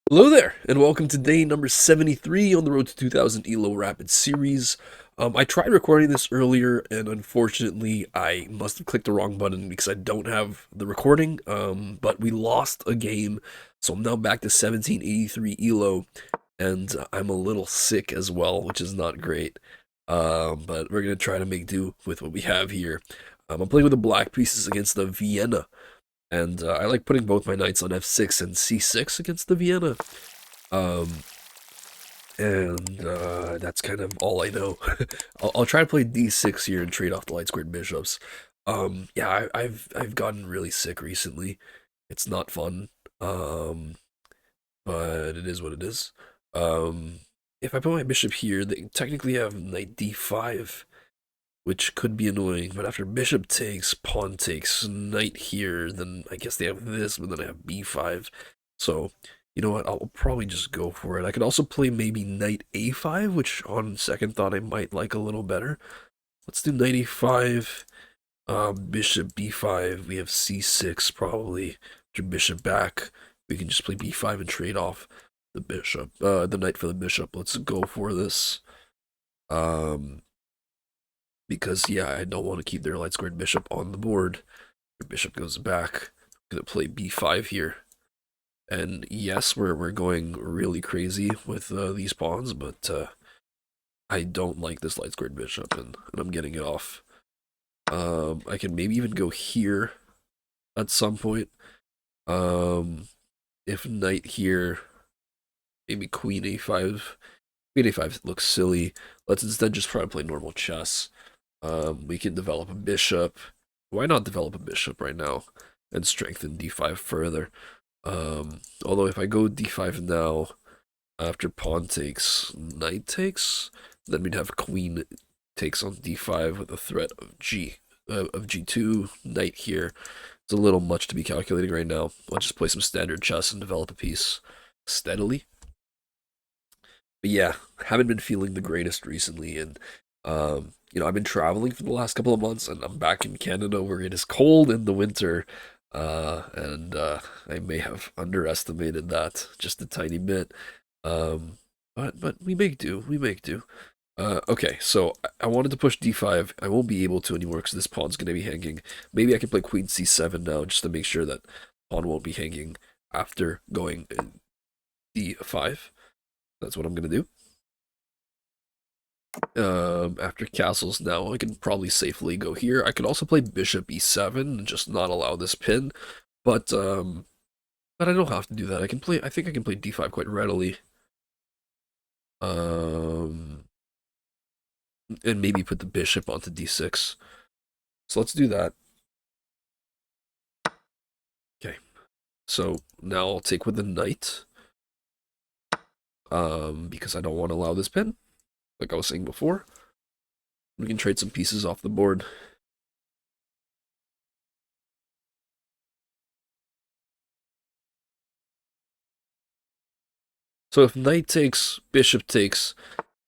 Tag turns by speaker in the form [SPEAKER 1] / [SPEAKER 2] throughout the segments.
[SPEAKER 1] Hello there, and welcome to day number 73 on the road to 2000 ELO Rapid Series. I tried recording this earlier, and unfortunately, I must have clicked the wrong button because I don't have the recording. But we lost a game, so I'm now back to 1783 ELO, and I'm a little sick as well, which is not great. But we're gonna try to make do with what we have here. I'm playing with the black pieces against the Vienna. And I like putting both my knights on f6 and c6 against the Vienna. Um, and that's kind of all I know. I'll try to play d6 here and trade off the light squared bishops. Yeah, I've gotten really sick recently. It's not fun. But it is what it is. Um, if I put my bishop here, they technically have knight d5, which could be annoying, but after bishop takes, pawn takes, knight here, then I guess they have this, but then I have b5. So, you know what, I'll probably just go for it. I could also play maybe knight a5, which on second thought I might like a little better. Let's do knight a5, bishop b5, we have c6 probably. After bishop back, we can just play b5 and trade off the bishop, the knight for the bishop. Let's go for this. Um, because yeah, I don't want to keep their light squared bishop on the board. Their bishop goes back. I'm gonna play b5 here. And yes, we're going really crazy with these pawns, but I don't like this light squared bishop, and I'm getting it off. I can maybe even go here at some point. Um, if knight here, maybe queen a5. Queen a5 looks silly. Let's instead just try to play normal chess. We can develop a bishop. Why not develop a bishop right now and strengthen d5 further? Although if I go d5 now, after pawn takes, knight takes, then we'd have queen takes on d5 with a threat of g2, knight here. It's a little much to be calculating right now. Let's just play some standard chess and develop a piece steadily. But yeah, haven't been feeling the greatest recently, and I've been traveling for the last couple of months, and I'm back in Canada where it is cold in the winter, and I may have underestimated that just a tiny bit. Um, but we make do, we make do. Okay, so I wanted to push d5. I won't be able to anymore because this pawn's going to be hanging. Maybe I can play queen c7 now just to make sure that pawn won't be hanging after going d5. That's what I'm going to do. After castles now, I can probably safely go here. I could also play bishop e7 and just not allow this pin, but but I don't have to do that. I think I can play d5 quite readily. Um, and maybe put the bishop onto d6. So let's do that. Okay. So now I'll take with the knight. Because I don't want to allow this pin, like I was saying before. We can trade some pieces off the board. So if knight takes, bishop takes,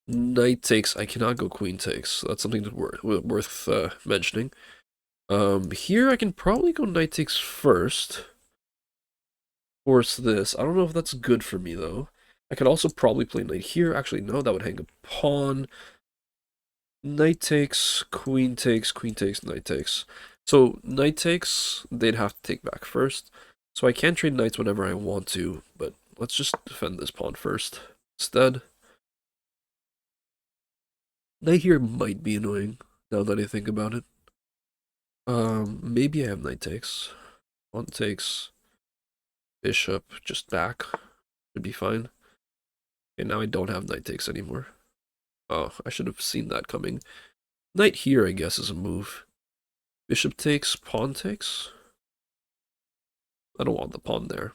[SPEAKER 1] knight takes, I cannot go queen takes. So that's something worth mentioning. Here I can probably go knight takes first. Force this. I don't know if that's good for me though. I could also probably play knight here. Actually, no, that would hang a pawn. Knight takes, queen takes, queen takes, knight takes. So knight takes, they'd have to take back first. So I can trade knights whenever I want to, but let's just defend this pawn first. Instead, knight here might be annoying, now that I think about it. Maybe I have knight takes. Pawn takes, bishop, just back. Should be fine. Okay, now I don't have knight takes anymore. Oh, I should have seen that coming. Knight here, I guess, is a move. Bishop takes, pawn takes. I don't want the pawn there.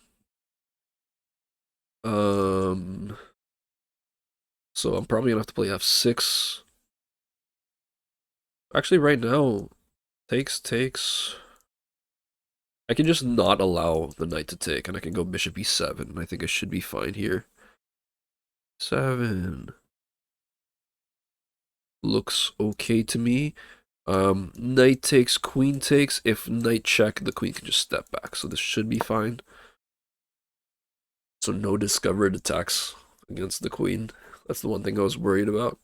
[SPEAKER 1] So I'm probably gonna have to play f6. Actually, right now, takes. I can just not allow the knight to take, and I can go bishop e7. I think I should be fine here. 7 looks okay to me. Knight takes, queen takes. If knight check, the queen can just step back, so this should be fine. So no discovered attacks against the queen. That's the one thing I was worried about.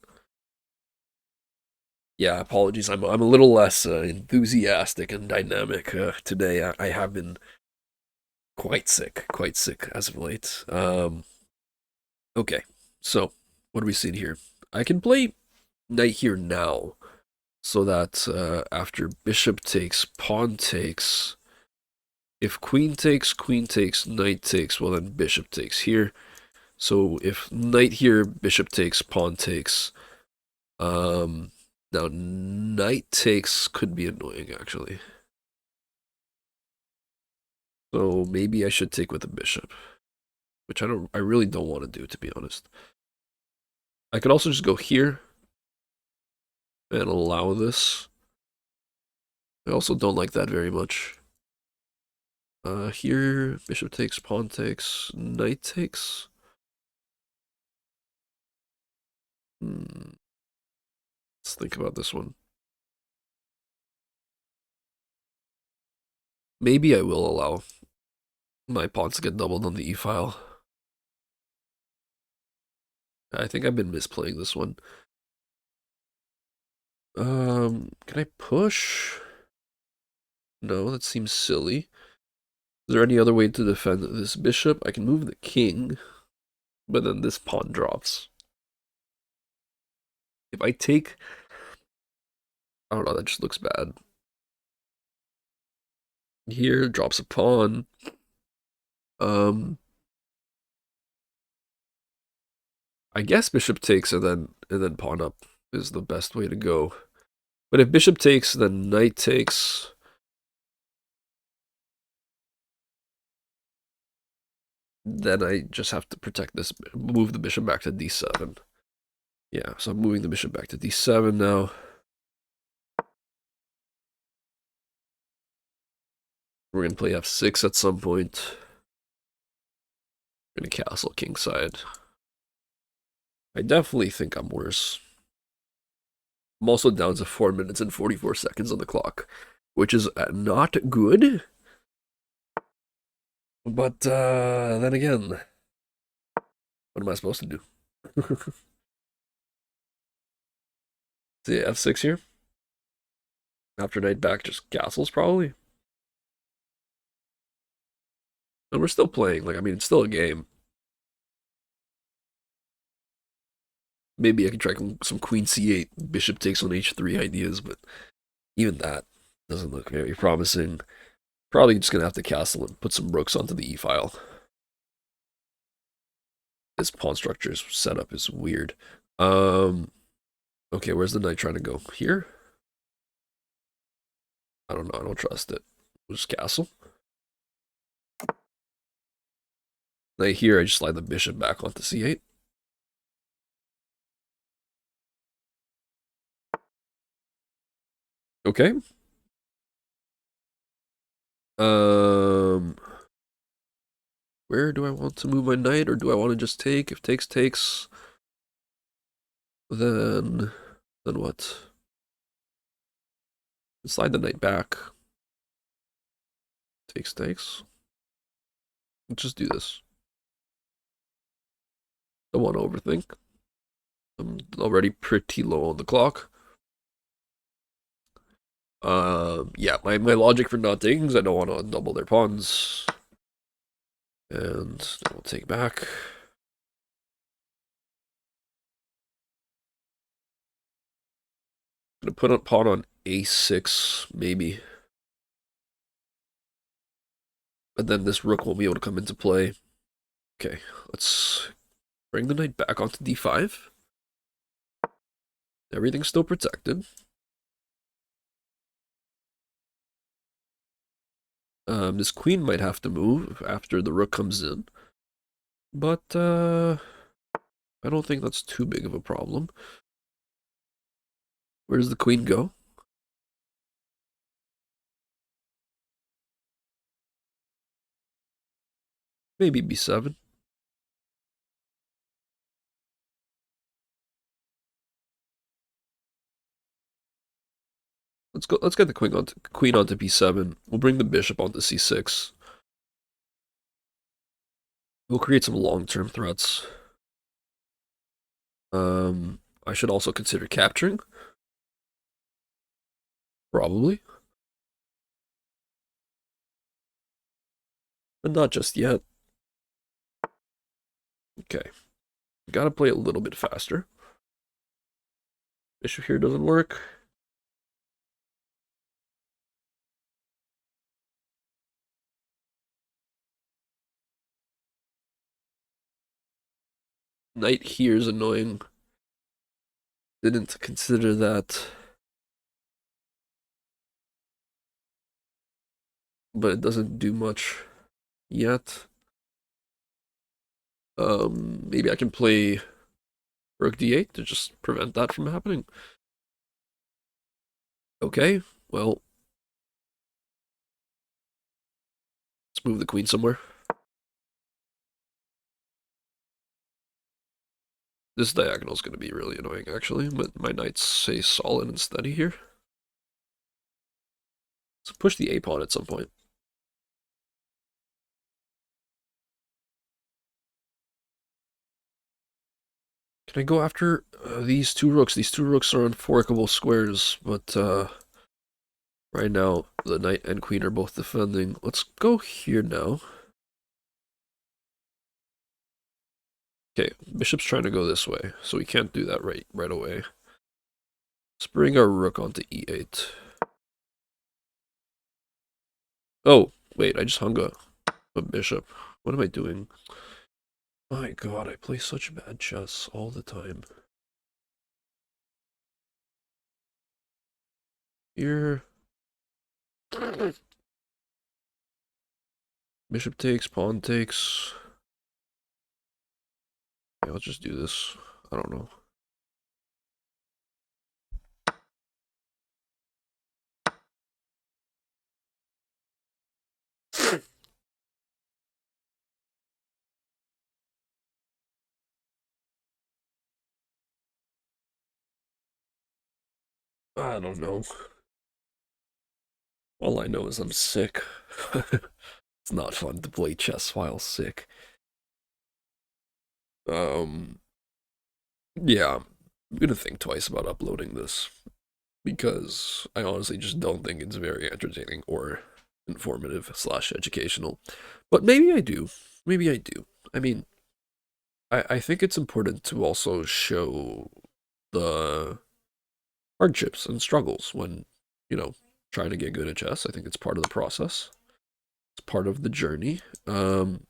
[SPEAKER 1] Yeah, apologies. I'm a little less enthusiastic and dynamic today. I have been quite sick as of late. Okay, so what do we see here? I can play knight here now, so that after bishop takes, pawn takes, if queen takes, knight takes, well then bishop takes here. So if knight here, bishop takes, pawn takes. Now knight takes could be annoying actually. So maybe I should take with a bishop, which I really don't want to do, to be honest. I could also just go here and allow this. I also don't like that very much. Here, bishop takes, pawn takes, knight takes. Let's think about this one. Maybe I will allow my pawns to get doubled on the e-file. I think I've been misplaying this one. Can I push? No, that seems silly. Is there any other way to defend this bishop? I can move the king, but then this pawn drops. If I take... I don't know, that just looks bad. Here, drops a pawn. I guess bishop takes and then pawn up is the best way to go. But if bishop takes, then knight takes. Then I just have to protect this, move the bishop back to d7. Yeah, so I'm moving the bishop back to d7 now. We're going to play f6 at some point. We're going to castle kingside. I definitely think I'm worse. I'm also down to 4 minutes and 44 seconds on the clock, which is not good. But then again, what am I supposed to do? See, f6 here. After knight back, just castles probably. And we're still playing. Like, I mean, it's still a game. Maybe I can try some queen c8, bishop takes on h3 ideas, but even that doesn't look very promising. Probably just going to have to castle and put some rooks onto the e-file. This pawn structure's setup is weird. Okay, where's the knight trying to go? Here? I don't know. I don't trust it. We'll just castle. Knight here, I just slide the bishop back onto c8. Okay. Where do I want to move my knight, or do I want to just take? If takes, takes. Then what? Slide the knight back. Takes, takes. Let's just do this. Don't want to overthink. I'm already pretty low on the clock. Yeah, my logic for not taking is I don't want to double their pawns. And we'll take back. I'm gonna put a pawn on a6, maybe. And then this rook won't be able to come into play. Okay, let's bring the knight back onto d5. Everything's still protected. This queen might have to move after the rook comes in. But, I don't think that's too big of a problem. Where does the queen go? Maybe b7. Let's get the queen onto b7. We'll bring the bishop onto c6. We'll create some long-term threats. I should also consider capturing. Probably. But not just yet. Okay. Gotta play a little bit faster. Bishop here doesn't work. Knight here is annoying. Didn't consider that. But it doesn't do much yet. Maybe I can play rook d8 to just prevent that from happening. Okay, well, let's move the queen somewhere. This diagonal is going to be really annoying, actually, but my knights stay solid and steady here. Let's push the a pawn at some point. Can I go after these two rooks? These two rooks are unforkable squares, but right now the knight and queen are both defending. Let's go here now. Okay, bishop's trying to go this way, so we can't do that right away. Let's bring our rook onto e8. Oh, wait, I just hung a bishop. What am I doing? My god, I play such bad chess all the time. Here. Bishop takes, pawn takes. Okay, let's just do this. I don't know. I don't know. All I know is I'm sick. It's not fun to play chess while sick. Yeah, I'm gonna think twice about uploading this because I honestly just don't think it's very entertaining or informative / educational. But maybe I do. Maybe I do. I mean, I think it's important to also show the hardships and struggles when, trying to get good at chess. I think it's part of the process. It's part of the journey. Okay.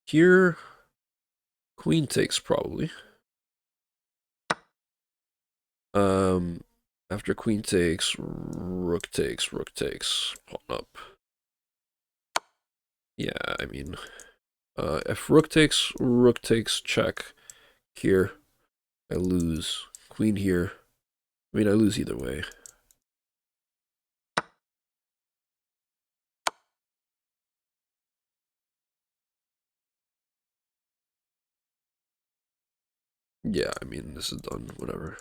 [SPEAKER 1] Here, queen takes probably. After queen takes, rook takes, pawn up. Yeah, I mean, if rook takes, check. Here, I lose. Queen here. I mean, I lose either way. Yeah, I mean, this is done, whatever.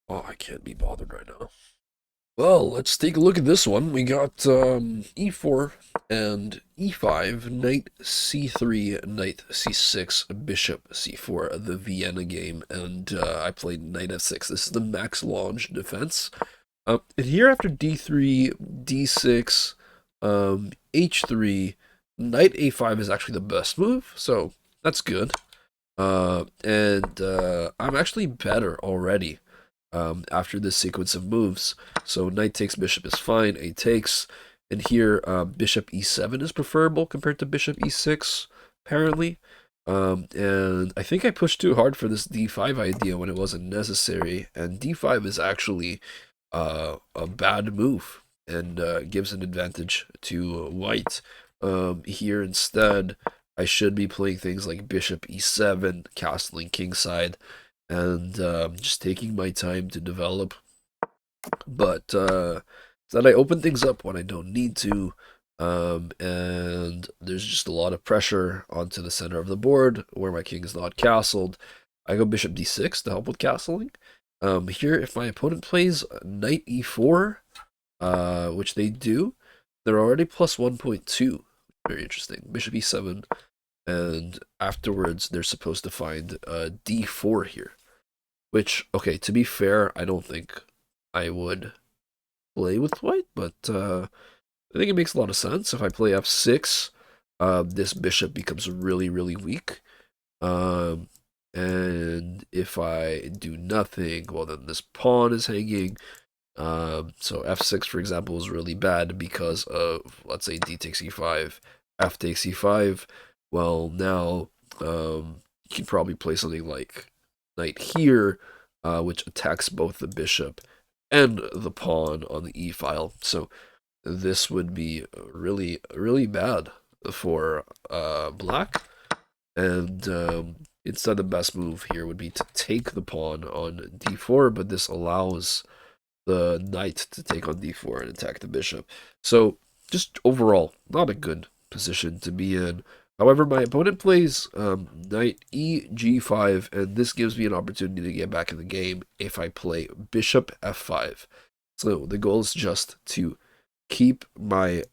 [SPEAKER 1] Oh, I can't be bothered right now. Well, let's take a look at this one. We got e4 and e5, knight c3, knight c6, bishop c4, the Vienna game, and I played knight f6. This is the max launch defense. And here after d3, d6, h3, knight a5 is actually the best move, so that's good. And I'm actually better already after this sequence of moves. So knight takes, bishop is fine, a takes, and here bishop e7 is preferable compared to bishop e6, apparently. And I think I pushed too hard for this d5 idea when it wasn't necessary, and d5 is actually a bad move and gives an advantage to white. Here instead, I should be playing things like bishop e7, castling kingside, and just taking my time to develop. But then I open things up when I don't need to, and there's just a lot of pressure onto the center of the board where my king is not castled. I go bishop d6 to help with castling. Here, if my opponent plays knight e4, which they do, they're already plus 1.2, Very interesting. Bishop e7, and afterwards they're supposed to find d4 here. Which, okay, to be fair, I don't think I would play with white, but I think it makes a lot of sense. If I play f6, this bishop becomes really, really weak. Um, and if I do nothing, well, then this pawn is hanging. So f6, for example, is really bad because of, let's say, d takes e5, f takes e5. Well, now you can probably play something like knight here, which attacks both the bishop and the pawn on the e file. So this would be really, really bad for black. And instead, the best move here would be to take the pawn on d4, but this allows the knight to take on d4 and attack the bishop. So just overall, not a good position to be in. However, my opponent plays knight e g5, and this gives me an opportunity to get back in the game if I play bishop f5. So the goal is just to keep my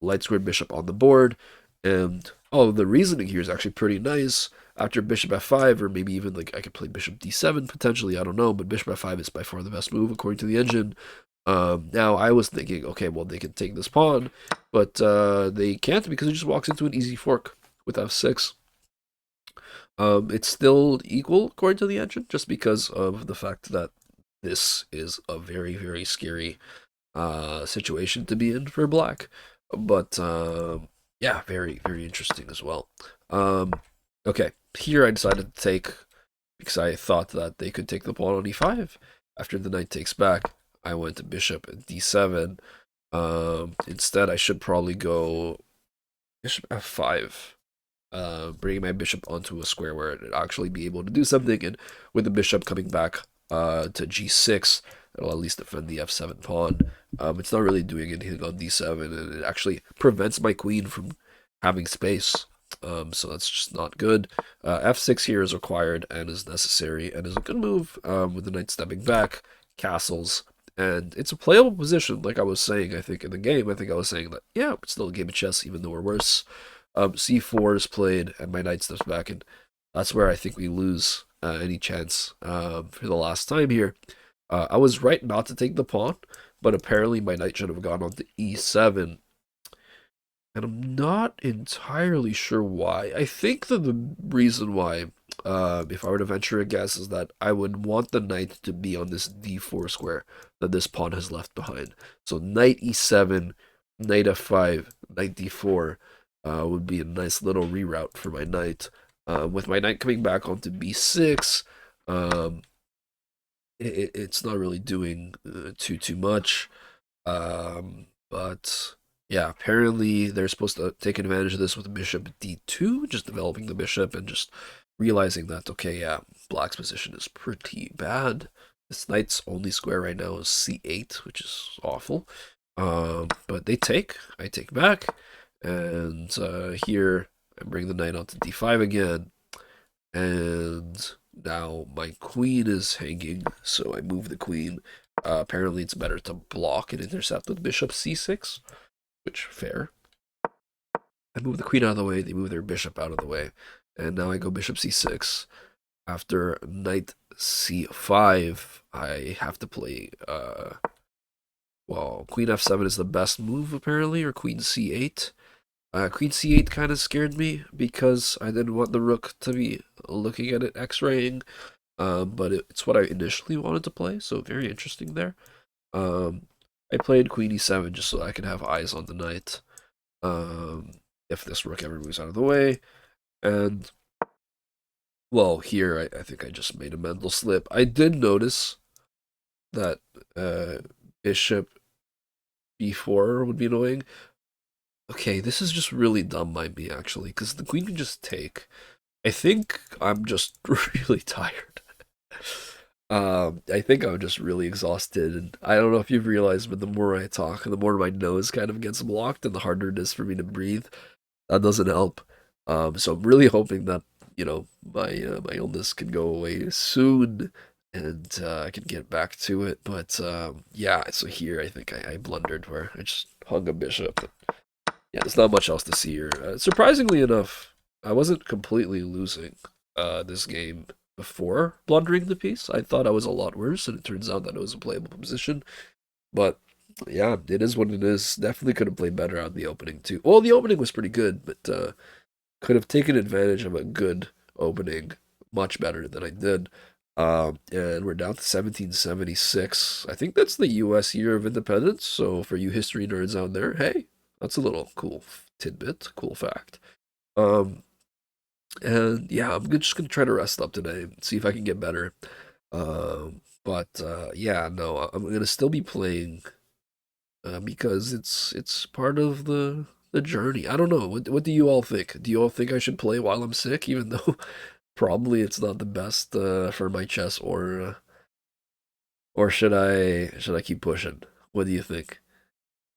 [SPEAKER 1] light squared bishop on the board, and oh, the reasoning here is actually pretty nice. After bishop f5, or maybe even like I could play bishop d7 potentially, I don't know, but bishop f5 is by far the best move according to the engine. Now I was thinking, okay, well they can take this pawn, but they can't because it just walks into an easy fork with f6. It's still equal according to the engine, just because of the fact that this is a very, very scary situation to be in for black. But yeah, very, very interesting as well. Okay, here I decided to take, because I thought that they could take the pawn on e5. After the knight takes back, I went to bishop at d7. Instead, I should probably go bishop f5. Bringing my bishop onto a square where it'd actually be able to do something, and with the bishop coming back to g6, it'll at least defend the f7 pawn. It's not really doing anything on d7, and it actually prevents my queen from having space. So that's just not good. F6 here is required and is necessary and is a good move with the knight stepping back, castles, and it's a playable position. Like I was saying, I think in the game, I think I was saying that, yeah, it's still a game of chess, even though we're worse. C4 is played, and my knight steps back, and that's where I think we lose any chance for the last time here. I was right not to take the pawn, but apparently my knight should have gone on to e7, and I'm not entirely sure why. I think that the reason why, if I were to venture a guess, is that I would want the knight to be on this d4 square that this pawn has left behind. So knight e7, knight f5, knight d4 would be a nice little reroute for my knight. With my knight coming back onto b6, it's not really doing too much. But yeah, apparently they're supposed to take advantage of this with bishop d2, just developing the bishop and just realizing that, okay, yeah, black's position is pretty bad. This knight's only square right now is c8, which is awful. But they take, I take back, and here I bring the knight onto d5 again, and now my queen is hanging, so I move the queen. Apparently it's better to block and intercept with bishop c6, which, fair. I move the queen out of the way, they move their bishop out of the way, and now I go bishop c6. After knight c5, I have to play, well, queen f7 is the best move, apparently, or queen c8. Queen c8 kind of scared me because I didn't want the rook to be looking at it x-raying, but it's what I initially wanted to play, so very interesting there. I played queen e7 just so I could have eyes on the knight if this rook ever moves out of the way, and, well, here I think I just made a mental slip. I did notice that bishop b4 would be annoying. Okay, this is just really dumb by me, actually, because the queen can just take. I think I'm just really tired. I think I'm just really exhausted, and I don't know if you've realized, but the more I talk, the more my nose kind of gets blocked, and the harder it is for me to breathe. That doesn't help. So I'm really hoping that, my illness can go away soon, and I can get back to it. But yeah, so here I think I blundered where I just hung a bishop. Yeah, there's not much else to see here. Surprisingly enough, I wasn't completely losing this game before blundering the piece. I thought I was a lot worse, and it turns out that it was a playable position. But yeah, it is what it is. Definitely could have played better on the opening too. Well, the opening was pretty good, but could have taken advantage of a good opening much better than I did. And we're down to 1776. I think that's the U.S. year of independence. So for you history nerds out there, hey, that's a little cool tidbit, cool fact. Um, and yeah, I'm just gonna try to rest up today, see if I can get better. But yeah, no, I'm gonna still be playing because it's part of the journey. I don't know. What do you all think? Do you all think I should play while I'm sick, even though probably it's not the best for my chest, or should I keep pushing? What do you think?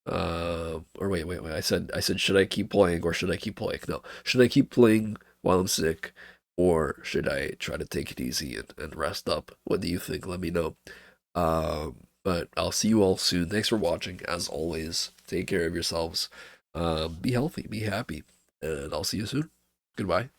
[SPEAKER 1] Or wait. I said should I keep playing or should I keep playing? No, should I keep playing while I'm sick, or should I try to take it easy and rest up? What do you think? Let me know. But I'll see you all soon. Thanks for watching. As always, take care of yourselves. Be healthy, be happy, and I'll see you soon. Goodbye.